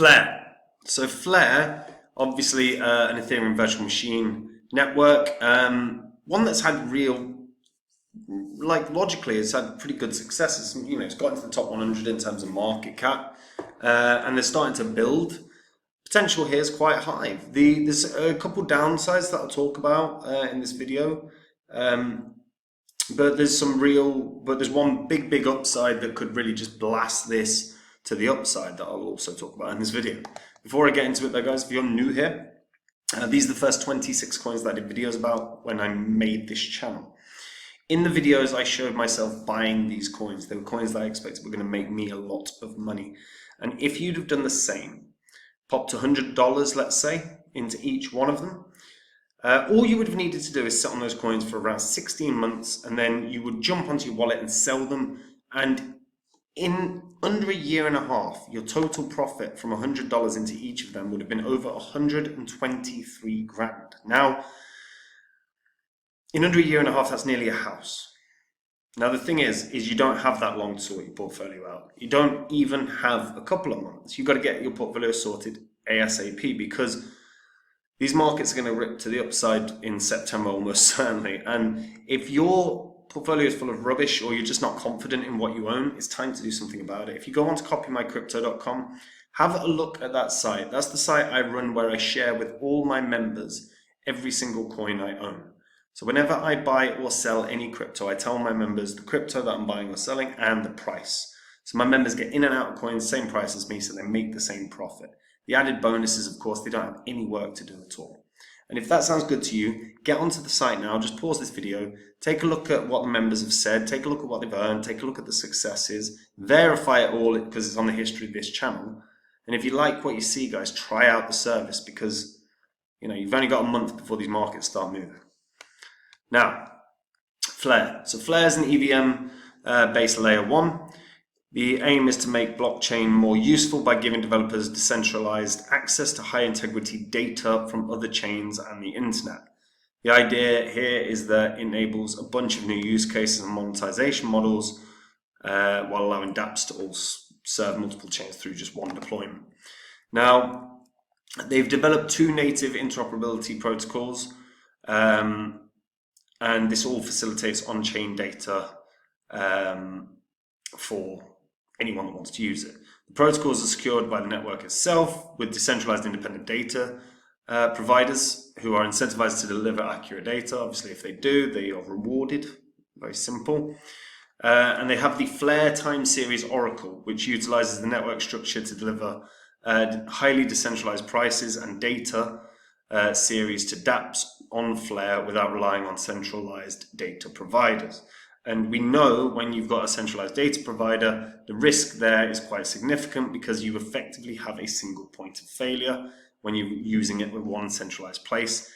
Flare. So Flare, obviously an Ethereum virtual machine network, one that's had real, logically, it's had pretty good successes. It's got into the top 100 in terms of market cap, and they're starting to build. Potential here is quite high. There's a couple downsides that I'll talk about in this video, but there's one big upside that could really just blast this to the upside that I'll also talk about in this video. Before I get into it though, guys, if you're new here, these are the first 26 coins that I did videos about when I made this channel. In the videos, I showed myself buying these coins. They were coins that I expected were going to make me a lot of money. And if you'd have done the same, popped $100, let's say, into each one of them, all you would have needed to do is sit on those coins for around 16 months, and then you would jump onto your wallet and sell them. And in under a year and a half, your total profit from $100 into each of them would have been over 123 grand. Now, in under a year and a half, that's nearly a house. Now, the thing is you don't have that long to sort your portfolio out. You don't even have a couple of months. You've got to get your portfolio sorted ASAP, because these markets are going to rip to the upside in September almost certainly. And if your portfolio is full of rubbish, or you're just not confident in what you own, it's time to do something about it. If you go on to copymycrypto.com, have a look at that site. That's the site I run where I share with all my members every single coin I own. So whenever I buy or sell any crypto, I tell my members the crypto that I'm buying or selling and the price. So my members get in and out of coins, same price as me, so they make the same profit. The added bonus is, of course, they don't have any work to do at all. And if that sounds good to you, get onto the site now, just pause this video, take a look at what the members have said, take a look at what they've earned, take a look at the successes, verify it all because it's on the history of this channel. And if you like what you see, guys, try out the service, because you've only got a month before these markets start moving. Now, Flare. So Flare is an EVM based layer 1. The aim is to make blockchain more useful by giving developers decentralized access to high integrity data from other chains and the internet. The idea here is that it enables a bunch of new use cases and monetization models while allowing dApps to all serve multiple chains through just one deployment. Now, they've developed 2 native interoperability protocols, and this all facilitates on-chain data for anyone that wants to use it. The protocols are secured by the network itself with decentralized independent data providers who are incentivized to deliver accurate data. Obviously, if they do, they are rewarded. Very simple. And they have the Flare time series oracle, which utilizes the network structure to deliver highly decentralized prices and data series to dApps on Flare without relying on centralized data providers. And we know when you've got a centralized data provider, the risk there is quite significant, because you effectively have a single point of failure when you're using it with one centralized place.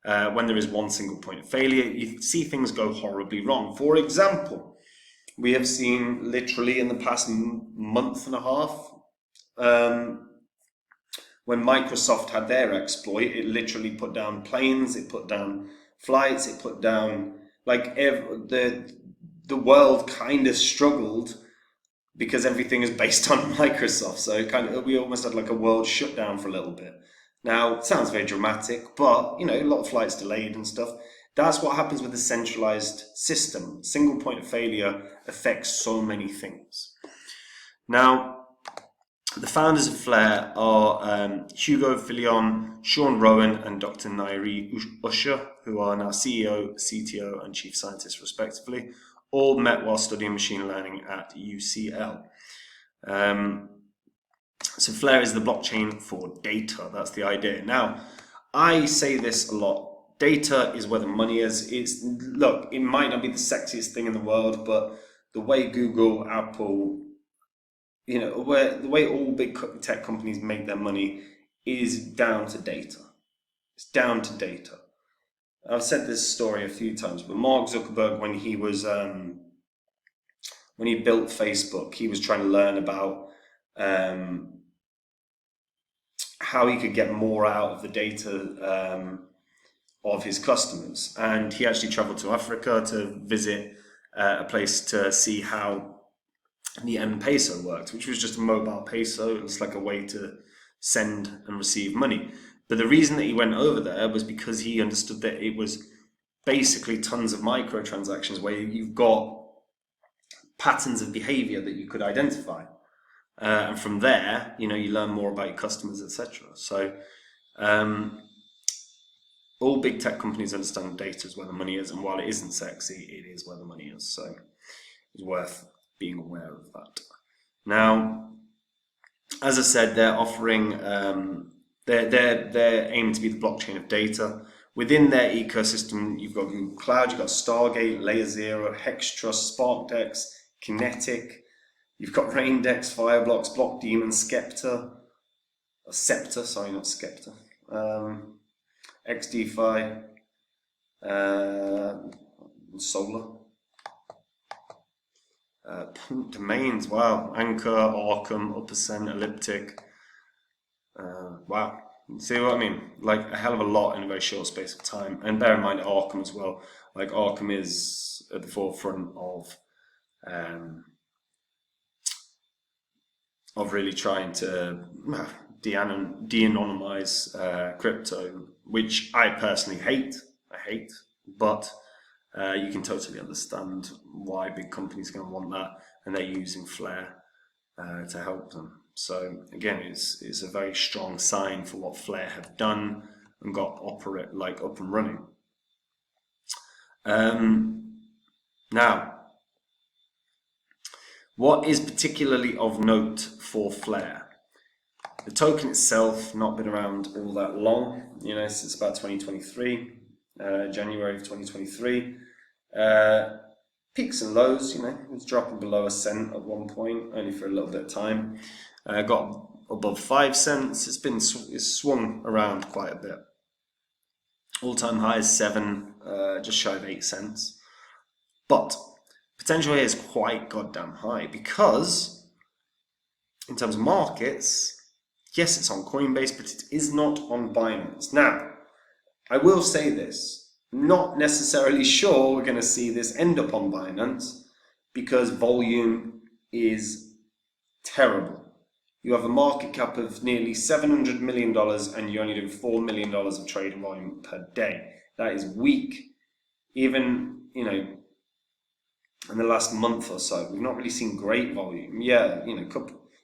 When there is one single point of failure, you see things go horribly wrong. For example, we have seen literally in the past month and a half, when Microsoft had their exploit, it literally put down planes, it put down flights, it put down, the world kind of struggled because everything is based on Microsoft. So we almost had like a world shutdown for a little bit. Now, it sounds very dramatic, but a lot of flights delayed and stuff. That's what happens with a centralized system. Single point of failure affects so many things. Now, the founders of Flare are Hugo Filion, Sean Rowan, and Dr. Nairi Usher, who are now CEO, CTO, and Chief Scientist, respectively. All met while studying machine learning at UCL. So Flare is the blockchain for data. That's the idea. Now, I say this a lot. Data is where the money is. Look, it might not be the sexiest thing in the world, but the way Google, Apple, the way all big tech companies make their money is down to data. It's down to data. I've said this story a few times, but Mark Zuckerberg, when he was when he built Facebook, he was trying to learn about how he could get more out of the data of his customers, and he actually traveled to Africa to visit a place to see how the M-Peso worked, which was just a mobile peso. It was like a way to send and receive money. But the reason that he went over there was because he understood that it was basically tons of microtransactions where you've got patterns of behavior that you could identify. And from there, you learn more about your customers, etc. So all big tech companies understand data is where the money is, and while it isn't sexy, it is where the money is. So it's worth being aware of that. Now, as I said, they're offering they're aiming to be the blockchain of data. Within their ecosystem, you've got Google Cloud, you've got Stargate, LayerZero, HexTrust, SparkDex, Kinetic. You've got Raindex, Fireblocks, BlockDemon, Scepter, sorry, not Skepta, XDeFi, Solar. Domains, wow. Anchor, Arkham, Uppercent, Elliptic. Wow. See what I mean? Like a hell of a lot in a very short space of time. And bear in mind Arkham as well. Like Arkham is at the forefront of really trying to de-anonymize crypto, which I personally hate. But you can totally understand why big companies are going to want that, and they're using Flare to help them. So again, it's a very strong sign for what Flare have done and got up and running. Now, what is particularly of note for Flare? The token itself not been around all that long, since about 2023, January of 2023. Peaks and lows, it was dropping below a cent at one point, only for a little bit of time. Got above 5 cents. It's swung around quite a bit. All-time high is 7, just shy of 8 cents. But potential here is quite goddamn high because, in terms of markets, yes, it's on Coinbase, but it is not on Binance. Now, I will say this, not necessarily sure we're going to see this end up on Binance because volume is terrible. You have a market cap of nearly $700 million and you only do $4 million of trading volume per day. That is weak. Even, in the last month or so, we've not really seen great volume. Yeah,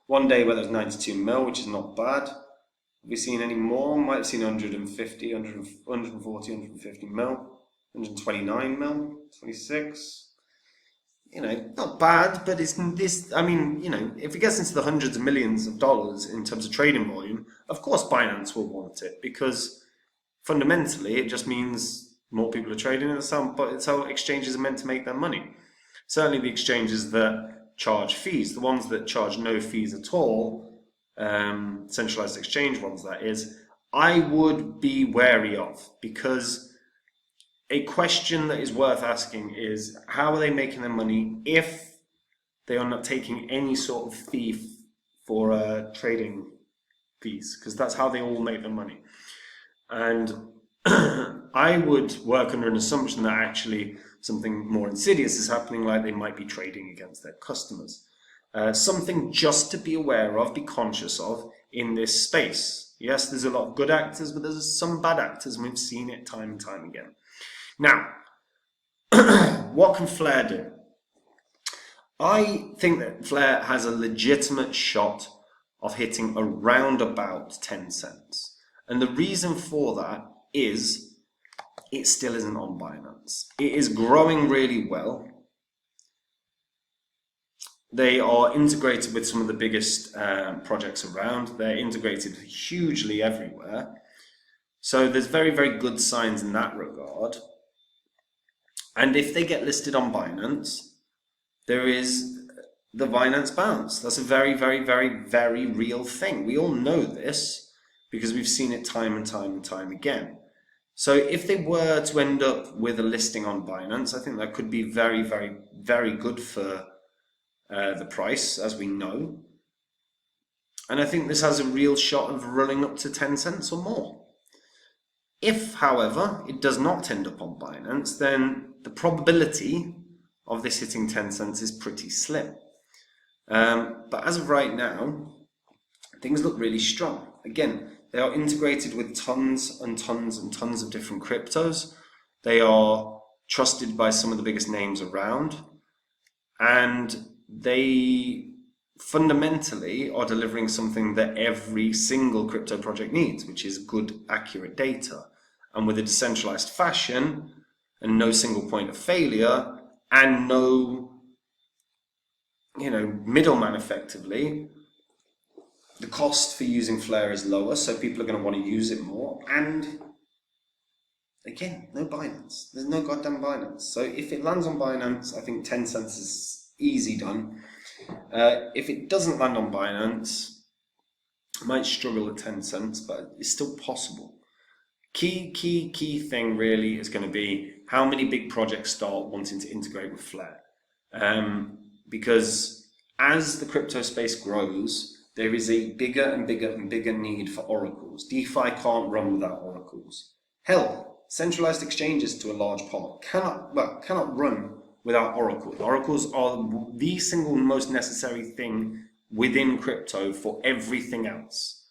one day where there's 92 mil, which is not bad. Have we seen any more? Might have seen 150, 140, 150 mil, 129 mil, 26. Not bad, but it's this. I mean, if it gets into the hundreds of millions of dollars in terms of trading volume, of course Binance will want it because fundamentally it just means more people are trading it. But it's how exchanges are meant to make their money. Certainly the exchanges that charge fees, the ones that charge no fees at all, centralized exchange ones that is, I would be wary of, because a question that is worth asking is how are they making their money if they are not taking any sort of fee for trading fees, because that's how they all make their money. And I would work under an assumption that actually something more insidious is happening, like they might be trading against their customers. Something just to be aware of, be conscious of in this space. Yes, there's a lot of good actors, but there's some bad actors, and we've seen it time and time again. Now, what can Flare do? I think that Flare has a legitimate shot of hitting around about 10 cents. And the reason for that is it still isn't on Binance. It is growing really well. They are integrated with some of the biggest projects around. They're integrated hugely everywhere. So there's very, very good signs in that regard. And if they get listed on Binance, there is the Binance bounce. That's a very, very, very, very real thing. We all know this because we've seen it time and time and time again. So if they were to end up with a listing on Binance, I think that could be very, very, very good for the price, as we know. And I think this has a real shot of running up to 10 cents or more. If, however, it does not end up on Binance, then the probability of this hitting 10 cents is pretty slim. But as of right now, things look really strong. Again, they are integrated with tons and tons and tons of different cryptos. They are trusted by some of the biggest names around, and they fundamentally are delivering something that every single crypto project needs, which is good, accurate data. And with a decentralized fashion and no single point of failure and no, middleman effectively, the cost for using Flare is lower, so people are going to want to use it more. And again, no Binance. There's no goddamn Binance. So if it lands on Binance, I think 10 cents is easy done. If it doesn't land on Binance, it might struggle at 10 cents, but it's still possible. Key thing really is going to be how many big projects start wanting to integrate with Flare. Because as the crypto space grows, there is a bigger and bigger need for oracles. DeFi can't run without oracles. Hell, centralized exchanges to a large part cannot run without oracles. Oracles are the single most necessary thing within crypto for everything else.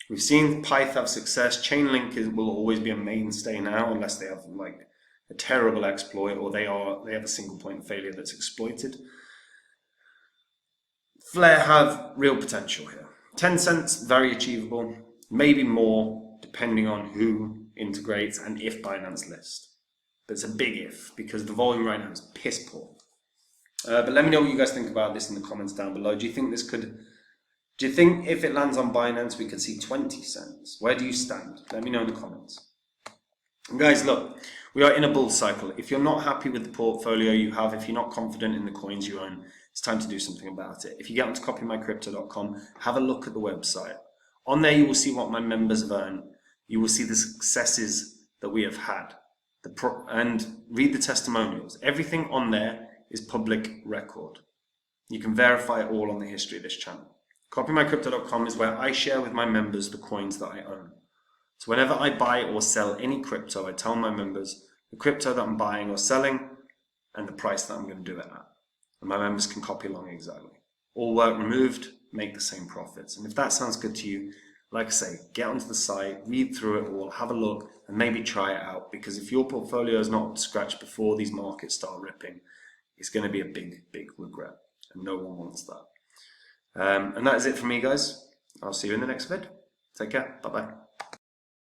We've seen Pyth have success. Chainlink will always be a mainstay now, unless they have like a terrible exploit or they have a single point of failure that's exploited. Flare have real potential here. 10 cents, very achievable. Maybe more, depending on who integrates and if Binance list. But it's a big if, because the volume right now is piss poor. But let me know what you guys think about this in the comments down below. Do you think if it lands on Binance, we could see 20 cents? Where do you stand? Let me know in the comments. And guys, look, we are in a bull cycle. If you're not happy with the portfolio you have, if you're not confident in the coins you own, it's time to do something about it. If you get onto copymycrypto.com, have a look at the website. On there, you will see what my members have earned. You will see the successes that we have had. And read the testimonials. Everything on there is public record. You can verify it all on the history of this channel. Copymycrypto.com is where I share with my members the coins that I own. So whenever I buy or sell any crypto, I tell my members the crypto that I'm buying or selling and the price that I'm going to do it at. And my members can copy along exactly. All work removed, make the same profits. And if that sounds good to you, like I say, get onto the site, read through it all, have a look, and maybe try it out. Because if your portfolio is not scratched before these markets start ripping, it's going to be a big regret. And no one wants that. And that is it for me, guys. I'll see you in the next vid. Take care. Bye-bye.